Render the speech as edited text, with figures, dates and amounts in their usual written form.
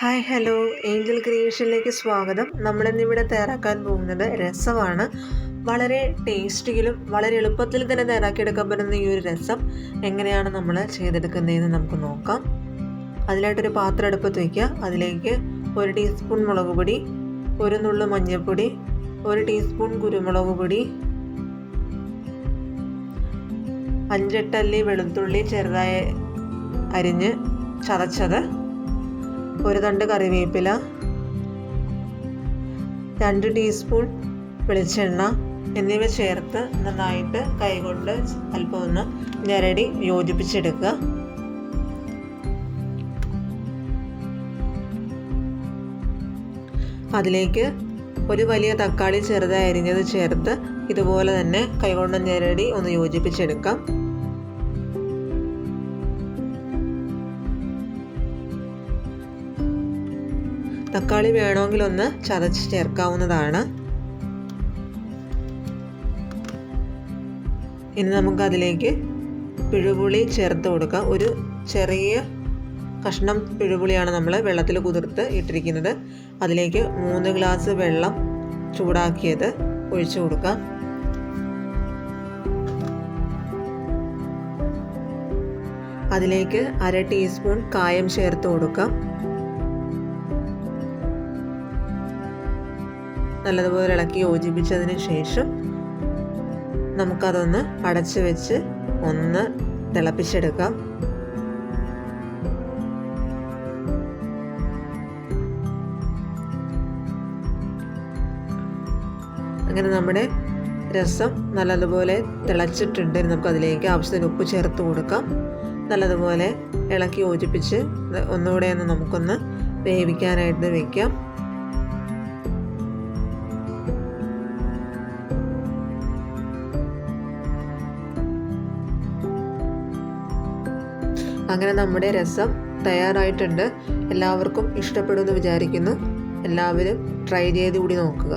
Hi hello Angel ക്രിയേഷനിലേക്ക് സ്വാഗതം. നമ്മളിന്നിവിടെ തയ്യാറാക്കാൻ പോകുന്നത് രസമാണ്. വളരെ ടേസ്റ്റിയിലും വളരെ എളുപ്പത്തിൽ തന്നെ തയ്യാറാക്കിയെടുക്കാൻ പറ്റുന്ന ഈ ഒരു രസം എങ്ങനെയാണ് നമ്മൾ ചെയ്തെടുക്കുന്നതെന്ന് നമുക്ക് നോക്കാം. അതിനായിട്ടൊരു പാത്രം അടുപ്പത്ത് വയ്ക്കുക. അതിലേക്ക് 1 ടീസ്പൂൺ മുളക് പൊടി, 1 നുള്ളു മഞ്ഞൾപ്പൊടി, 1 ടീസ്പൂൺ കുരുമുളക് പൊടി, 5-8 അല്ലി വെളുത്തുള്ളി ചെറുതായി അരിഞ്ഞ് ചതച്ചത്, 1 തണ്ട് കറിവേപ്പില, 2 ടീസ്പൂൺ വെളിച്ചെണ്ണ എന്നിവ ചേർത്ത് നന്നായിട്ട് കൈകൊണ്ട് അല്പം ഒന്ന് ഞെരടി യോജിപ്പിച്ചെടുക്കുക. അതിലേക്ക് ഒരു വലിയ തക്കാളി ചെറുതായി അരിഞ്ഞത് ചേർത്ത് ഇതുപോലെ തന്നെ കൈകൊണ്ട് ഞെരടി ഒന്ന് യോജിപ്പിച്ചെടുക്കാം. തക്കാളി വേണമെങ്കിൽ ഒന്ന് ചതച്ച് ചേർക്കാവുന്നതാണ്. ഇനി നമുക്കതിലേക്ക് പിഴുപുളി ചേർത്ത് കൊടുക്കാം. ഒരു ചെറിയ കഷ്ണം പിഴുപുളിയാണ് നമ്മൾ വെള്ളത്തിൽ കുതിർത്ത് ഇട്ടിരിക്കുന്നത്. അതിലേക്ക് 3 ഗ്ലാസ് വെള്ളം ചൂടാക്കിയത് ഒഴിച്ചു കൊടുക്കാം. അതിലേക്ക് 1/2 ടീസ്പൂൺ കായം ചേർത്ത് കൊടുക്കാം. നല്ലതുപോലെ ഇളക്കി യോജിപ്പിച്ചതിന് ശേഷം നമുക്കതൊന്ന് അടച്ചു വെച്ച് ഒന്ന് തിളപ്പിച്ചെടുക്കാം. അങ്ങനെ നമ്മുടെ രസം നല്ലതുപോലെ തിളച്ചിട്ടുണ്ട്. നമുക്കതിലേക്ക് ആവശ്യത്തിന് ഉപ്പ് ചേർത്ത് കൊടുക്കാം. നല്ലതുപോലെ ഇളക്കി യോജിപ്പിച്ച് ഒന്നുകൂടെ നമുക്കൊന്ന് വേവിക്കാനായിട്ട് വയ്ക്കാം. അങ്ങനെ നമ്മുടെ രസം തയ്യാറായിട്ടുണ്ട്. എല്ലാവർക്കും ഇഷ്ടപ്പെടുമെന്ന് വിചാരിക്കുന്നു. എല്ലാവരും ട്രൈ ചെയ്ത് കൂടി നോക്കുക.